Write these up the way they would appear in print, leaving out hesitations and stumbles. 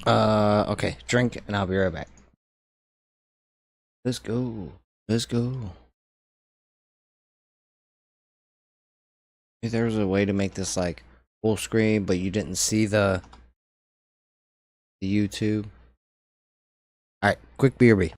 Okay, drink and I'll be right back. Let's go. Let's go. If there was a way to make this like full screen, but you didn't see the YouTube. All right, quick BRB.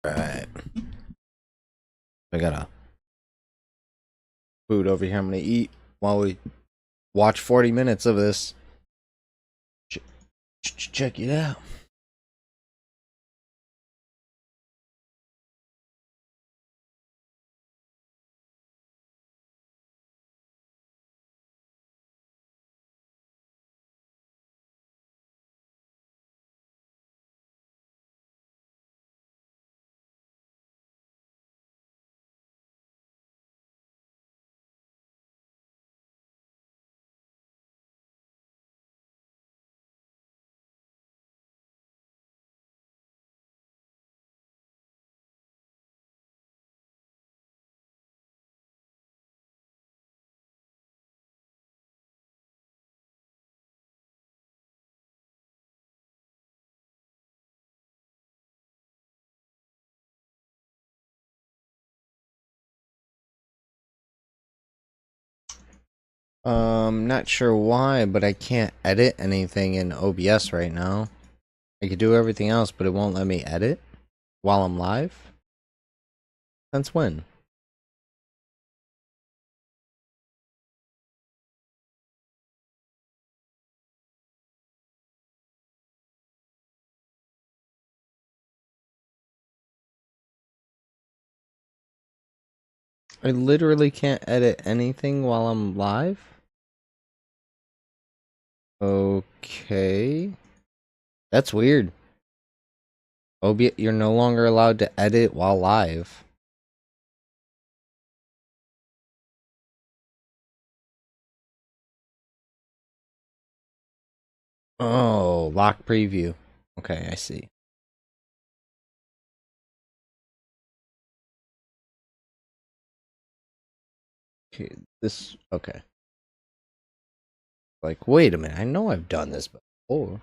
All right, I got a food over here. I'm gonna eat while we watch 40 minutes of this. Check it out. Not sure why, but I can't edit anything in OBS right now. I could do everything else, but it won't let me edit while I'm live. Since when? I literally can't edit anything while I'm live? Okay. That's weird. You're no longer allowed to edit while live. Oh, lock preview. Okay, I see. Okay, okay. Like, wait a minute, I know I've done this before.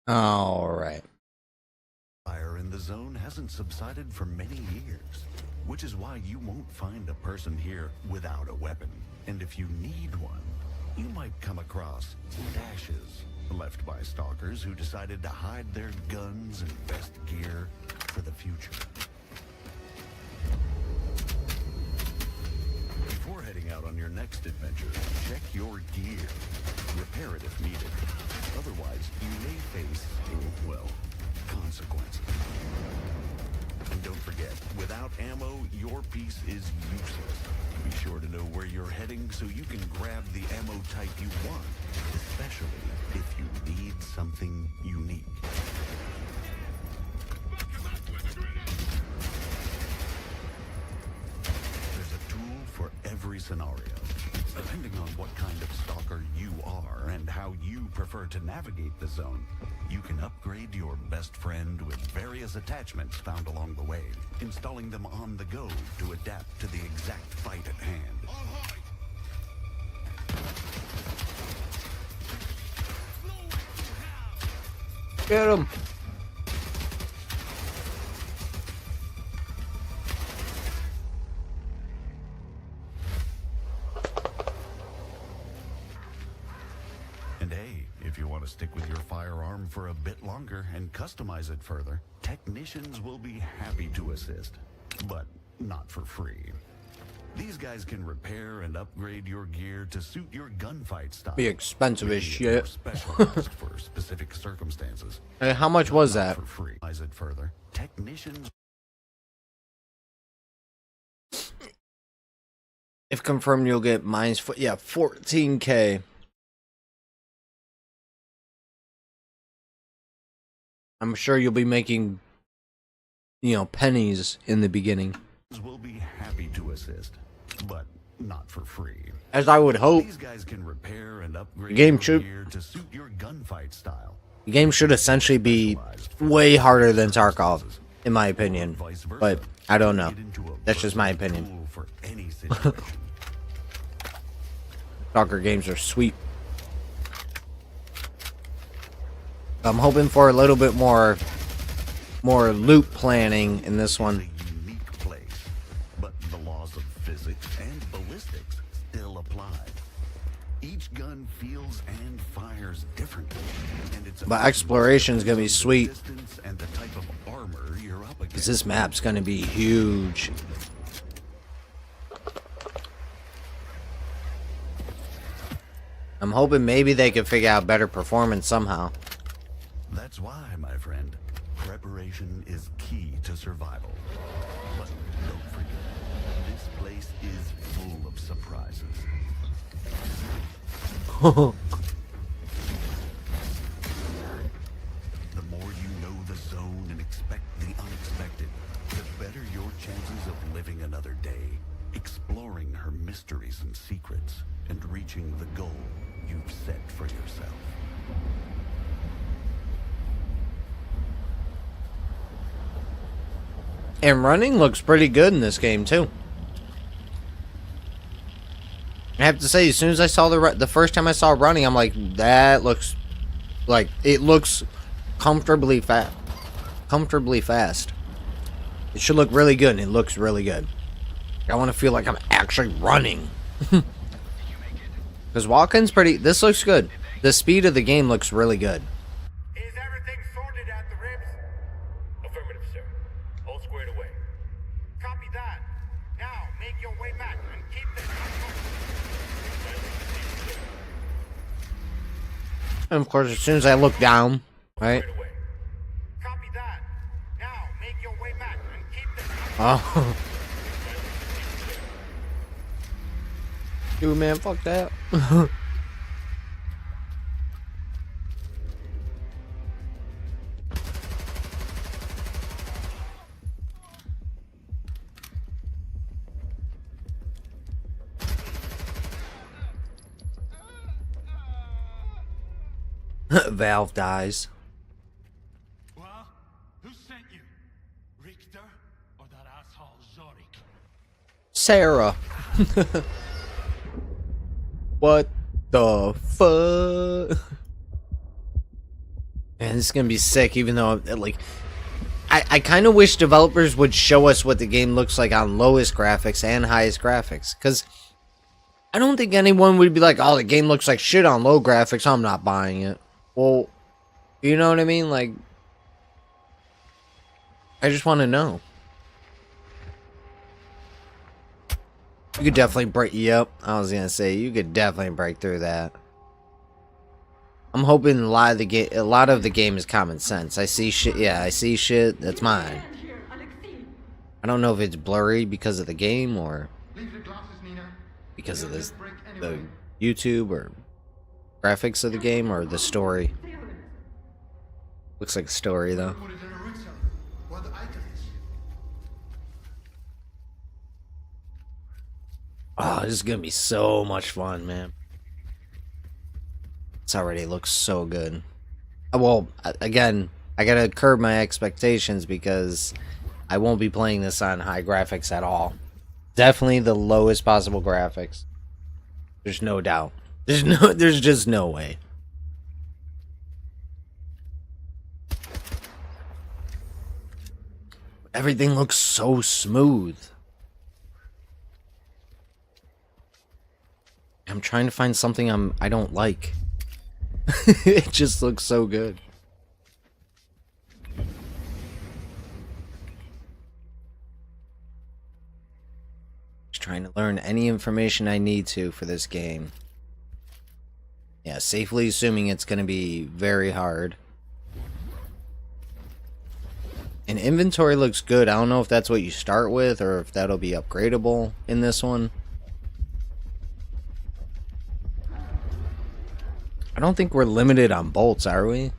All right. Fire in the zone hasn't subsided for many years, which is why you won't find a person here without a weapon. And if you need one, you might come across stashes left by stalkers who decided to hide their guns and best gear for the future. Before heading out on your next adventure, check your gear. Repair it if needed. Otherwise, you may face, well, consequences. And don't forget, without without ammo, your piece is useless. Be sure to know where you're heading so you can grab the ammo type you want, especially if you need something unique. There's a tool for every scenario. Depending on what kind of stalker you are and how you prefer to navigate the zone, you can upgrade your best friend with various attachments found along the way, installing them on the go to adapt to the exact fight at hand. Get him! And hey, if you want to stick with your firearm for a bit longer and customize it further, technicians will be happy to assist, but not for free. These guys can repair and upgrade your gear to suit your gunfight style. Be expensive as shit. Specialized for specific circumstances. Hey, how much was that? For free. Customize it further. Technicians. If confirmed, you'll get mines. Yeah, 14K. I'm sure you'll be making, pennies in the beginning. Will be happy to assist, but not for free. As I would hope. These guys can repair and upgrade The game your should. gear to suit your gunfight style. The game should essentially be way harder than Tarkov, in my opinion. But I don't know. That's just my opinion. For any situation. Stalker games are sweet. I'm hoping for a little bit more loot planning in this one. A unique place, but the laws of physics and ballistics still apply. Each gun feels and fires differently, and it's But exploration's gonna be sweet. And the type of armor you're up against. Because this map's gonna be huge. I'm hoping maybe they could figure out better performance somehow. That's why, my friend, preparation is key to survival. But don't forget, this place is full of surprises. The more you know the zone and expect the unexpected, the better your chances of living another day, exploring her mysteries and secrets, and reaching the goal you've set for yourself. And running looks pretty good in this game too. I have to say, as soon as I saw the first time I saw running, I'm like, that looks like it looks comfortably fast. It should look really good, and it looks really good. I want to feel like I'm actually running. Because walking's pretty. This looks good. The speed of the game looks really good. Is everything sorted at the ribs? Affirmative, sir. All squared away. Copy that. Now, make your way back and keep this And of course, as soon as I look down, right? Copy that. Now, make your way back and keep this Oh. Dude, man, fuck that. Valve dies. Well, who sent you? Richter or that asshole Zorik? Sarah. What the fuck? Man, this is gonna be sick, even though, like, I kind of wish developers would show us what the game looks like on lowest graphics and highest graphics. Because I don't think anyone would be like, oh, the game looks like shit on low graphics, I'm not buying it. Well, you know what I mean? Like, I just want to know. You could definitely break. Yep, I was gonna say you could definitely break through that. I'm hoping a lot of the game is common sense. I see shit. Yeah, I see shit. That's mine. I don't know if it's blurry because of the game or Leave the glasses, Nina. because of They'll this, just break the anyway. YouTube or graphics of the game or the story. Looks like a story though. Put it in a ritual. What the item is. Oh, this is gonna be so much fun, man. This already looks so good. Well, again, I gotta curb my expectations because I won't be playing this on high graphics at all. Definitely the lowest possible graphics. There's no doubt. There's just no way. Everything looks so smooth. I'm trying to find something I don't like. It just looks so good. Just trying to learn any information I need to for this game. Yeah, safely assuming it's going to be very hard. And inventory looks good. I don't know if that's what you start with or if that'll be upgradable in this one. I don't think we're limited on bolts, are we?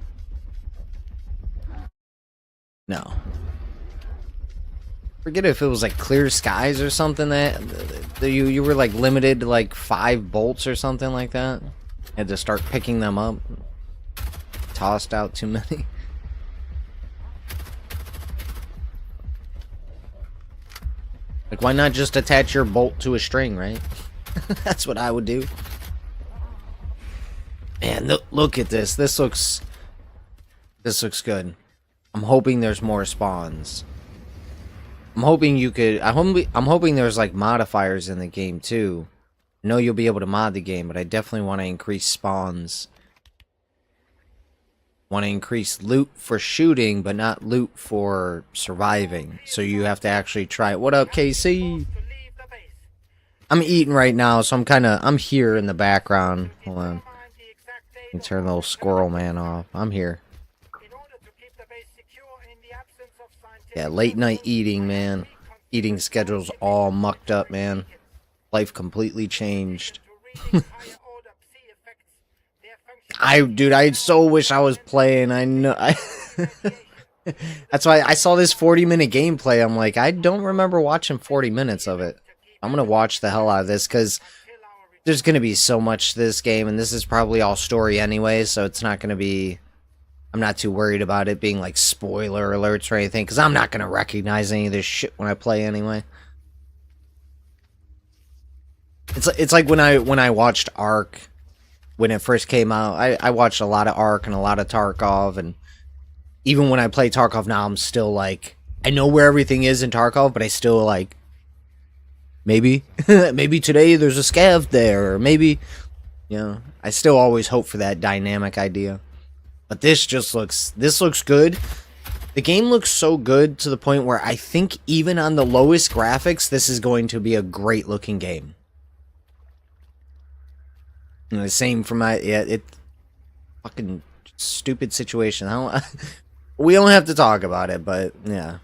No. Forget if it was like clear skies or something that you were like limited to like 5 bolts or something like that. Had to start picking them up. Tossed out too many. Like, why not just attach your bolt to a string, right? That's what I would do. Man, look at this. This looks good. I'm hoping there's more spawns. I'm hoping you could. I'm hoping there's like modifiers in the game too. I know you'll be able to mod the game, but I definitely want to increase spawns. Want to increase loot for shooting, but not loot for surviving. So you have to actually try it. What up, KC? I'm eating right now, so I'm here in the background. Hold on. Let me turn the little squirrel man off. I'm here. Yeah, late night eating, man. Eating schedule's all mucked up, man. Life completely changed. Dude, I so wish I was playing. I know. That's why I saw this 40-minute gameplay. I'm like, I don't remember watching 40 minutes of it. I'm gonna watch the hell out of this because there's gonna be so much to this game, and this is probably all story anyway, so it's not gonna be. I'm not too worried about it being like spoiler alerts or anything, because I'm not gonna recognize any of this shit when I play anyway. It's like when I watched Ark when it first came out. I watched a lot of Ark and a lot of Tarkov, and even when I play Tarkov now, I'm still like, I know where everything is in Tarkov, but I still like, maybe maybe today there's a scav there, or maybe, you know, I still always hope for that dynamic idea. But this looks good. The game looks so good to the point where I think even on the lowest graphics, this is going to be a great looking game. And the same for my, yeah, it fucking stupid situation. We don't have to talk about it, but yeah.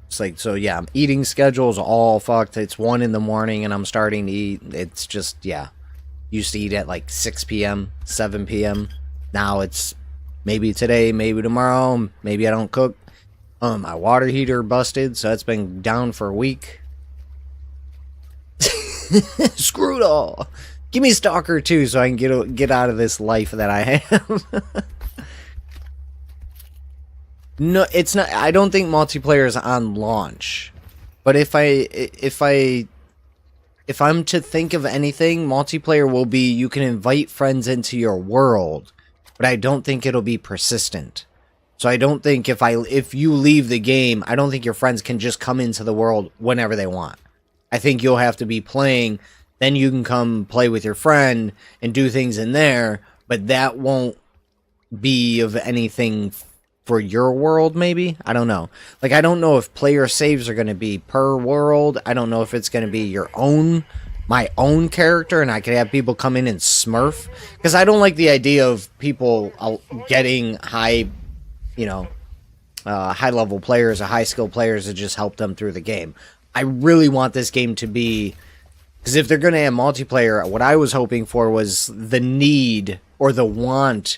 It's like, so yeah, eating schedule's all fucked. It's 1 in the morning and I'm starting to eat. It's just, yeah. Used to eat at like 6 p.m., 7 p.m. Now it's maybe today, maybe tomorrow, maybe I don't cook. My water heater busted, so it's been down for a week. Screw it all. Give me Stalker 2 so I can get out of this life that I have. No, it's not. I don't think multiplayer is on launch. But if I'm to think of anything, multiplayer will be you can invite friends into your world, but I don't think it'll be persistent. So I don't think if you leave the game, I don't think your friends can just come into the world whenever they want. I think you'll have to be playing, then you can come play with your friend and do things in there, but that won't be of anything for your world, maybe? I don't know. Like, I don't know if player saves are going to be per world. I don't know if it's going to be my own character, and I could have people come in and smurf. Because I don't like the idea of people getting high, you know, high level players or high skill players to just help them through the game. I really want this game to be, because if they're going to have multiplayer, what I was hoping for was the need or the want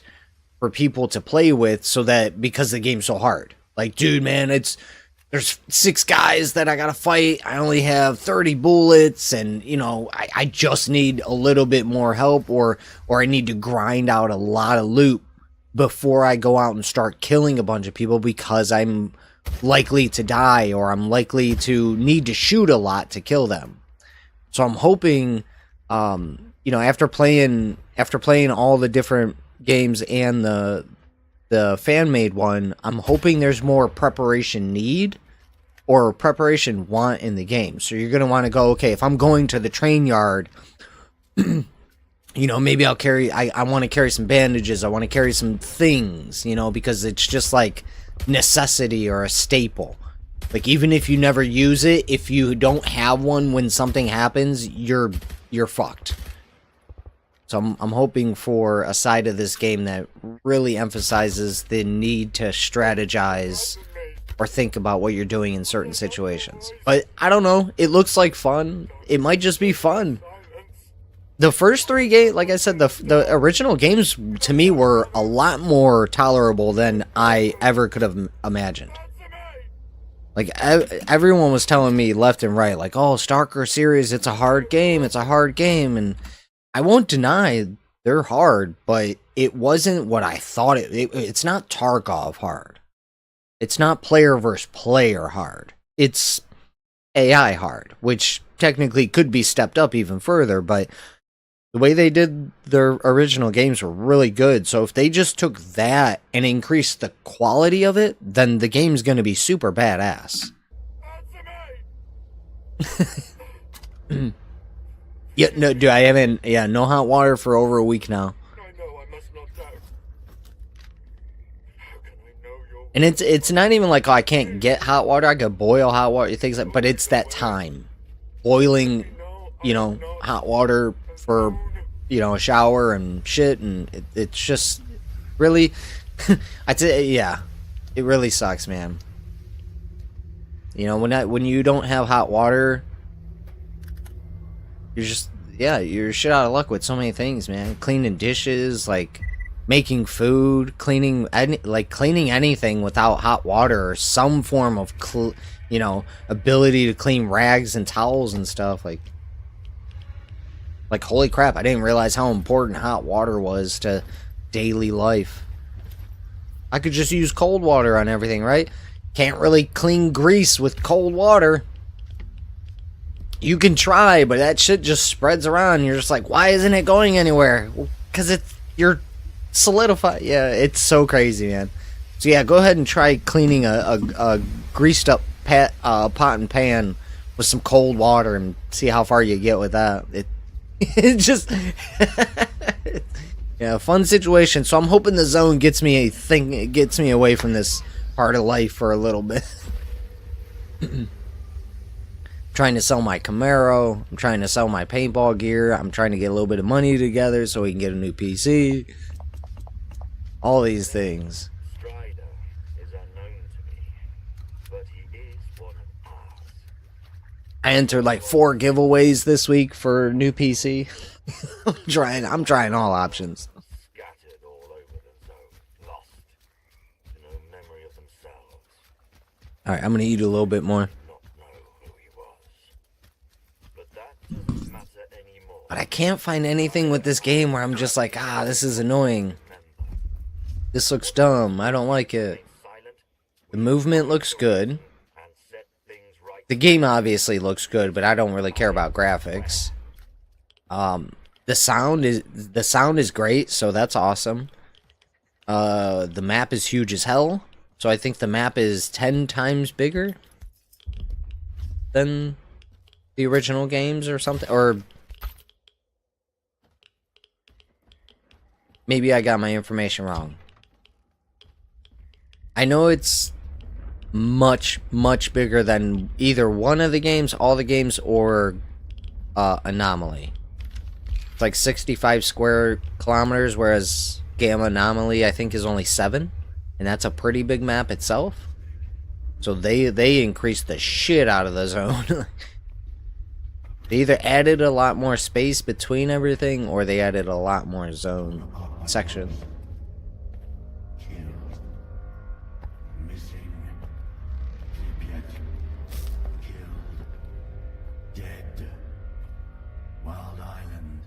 for people to play with, so that, because the game's so hard. Like, dude, man, there's 6 guys that I gotta fight. I only have 30 bullets, and you know, I just need a little bit more help, or I need to grind out a lot of loot before I go out and start killing a bunch of people, because I'm likely to die, or I'm likely to need to shoot a lot to kill them. So I'm hoping, you know, after playing all the different games and the fan-made one, I'm hoping there's more preparation need or preparation want in the game. So you're going to want to go, okay, if I'm going to the train yard, you know, maybe I'll carry, I want to carry some bandages, I want to carry some things, you know, because it's just like necessity or a staple. Like, even if you never use it, if you don't have one when something happens, you're fucked. So I'm hoping for a side of this game that really emphasizes the need to strategize or think about what you're doing in certain situations. But I don't know. It looks like fun. It might just be fun. The first 3 games, like I said, the original games to me were a lot more tolerable than I ever could have imagined. Like, everyone was telling me left and right, like, oh, S.T.A.L.K.E.R series, it's a hard game, and I won't deny they're hard, but it wasn't what I thought it's not Tarkov hard. It's not player versus player hard. It's AI hard, which technically could be stepped up even further, but the way they did their original games were really good. So if they just took that and increased the quality of it, then the game's going to be super badass. Yeah, no, dude, I haven't, no hot water for over a week now. I know I must not doubt. How can I know your... And it's not even like, oh, I can't get hot water, I could boil hot water, things like, but it's that time. Boiling, you know, hot water for, you know, a shower and shit, and it's just really, I'd say, yeah, it really sucks, man. You know, when you don't have hot water, you're just, you're shit out of luck with so many things, man. Cleaning dishes, like making food, cleaning anything without hot water or some form of, you know, ability to clean rags and towels and stuff. Like holy crap, I didn't realize how important hot water was to daily life. I could just use cold water on everything, right? Can't really clean grease with cold water. You can try, but that shit just spreads around. You're just like, why isn't it going anywhere? Well, because you're solidified. Yeah, it's so crazy, man. So yeah, go ahead and try cleaning a greased up pot and pan with some cold water and see how far you get with that. It just yeah, fun situation. So I'm hoping the zone gets me away from this part of life for a little bit. Trying to sell my Camaro, I'm trying to sell my paintball gear, I'm trying to get a little bit of money together so we can get a new PC. All these things. Strider is unknown to me, but he is one of ours. I entered like 4 giveaways this week for new PC. I'm trying all options. Scattered all over the zone, lost to no memory of themselves, Alright, I'm gonna eat a little bit more. not know who he was. But that doesn't matter anymore. But I can't find anything with this game where I'm just like, this is annoying. This looks dumb. I don't like it. Silent The movement looks good. and set things right. The game obviously looks good, but I don't really care about graphics. The sound is great, so that's awesome. The map is huge as hell, so I think the map is 10 times bigger than the original games or something, or maybe I got my information wrong. I know it's much, much bigger than either one of the games, all the games, or Anomaly. It's like 65 square kilometers, whereas Gamma Anomaly, I think, is only 7. And that's a pretty big map itself. So they increased the shit out of the zone. They either added a lot more space between everything, or they added a lot more zone section. Missing. Pripyat. Killed. Dead. Wild Island.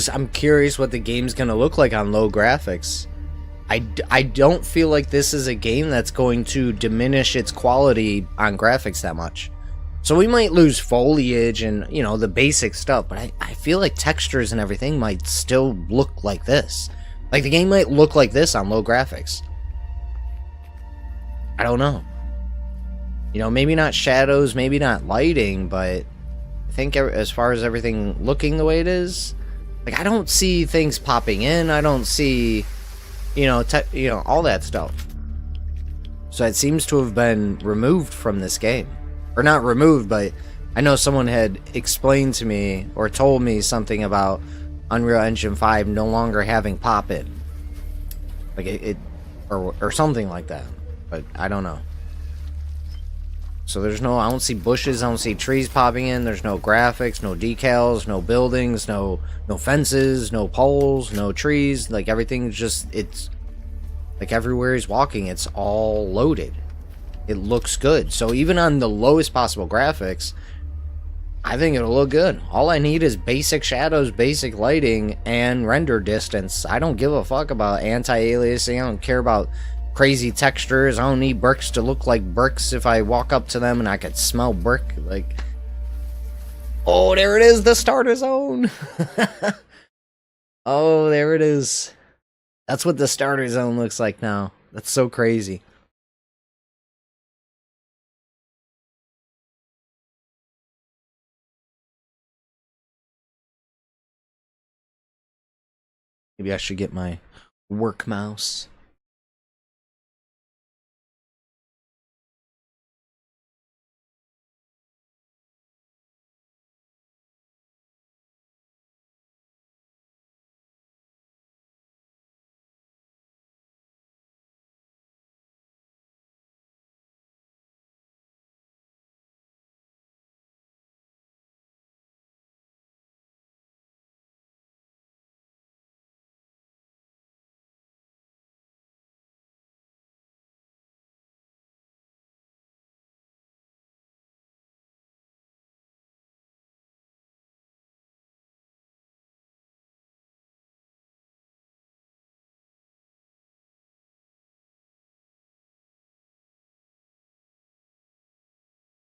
I'm curious what the game's gonna look like on low graphics. I don't feel like this is a game that's going to diminish its quality on graphics that much. So we might lose foliage and, you know, the basic stuff, but I feel like textures and everything might still look like this. Like, the game might look like this on low graphics. I don't know. You know, maybe not shadows, maybe not lighting, but I think as far as everything looking the way it is, like, I don't see things popping in. I don't see, you know, all that stuff. So it seems to have been removed from this game. Or not removed, but I know someone had explained to me or told me something about Unreal Engine 5 no longer having pop-in. Like or something like that. But I don't know. So there's no, I don't see bushes, I don't see trees popping in, there's no graphics, no decals, no buildings, no fences, no poles, no trees, like everything's just, it's, like everywhere he's walking, it's all loaded. It looks good. So even on the lowest possible graphics, I think it'll look good. All I need is basic shadows, basic lighting, and render distance. I don't give a fuck about anti-aliasing, I don't care about crazy textures. I don't need bricks to look like bricks if I walk up to them and I could smell brick. Like, oh, there it is, the starter zone. Oh, there it is. That's what the starter zone looks like now. That's so crazy. Maybe I should get my work mouse.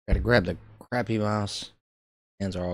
Gotta grab the crappy mouse. Hands are all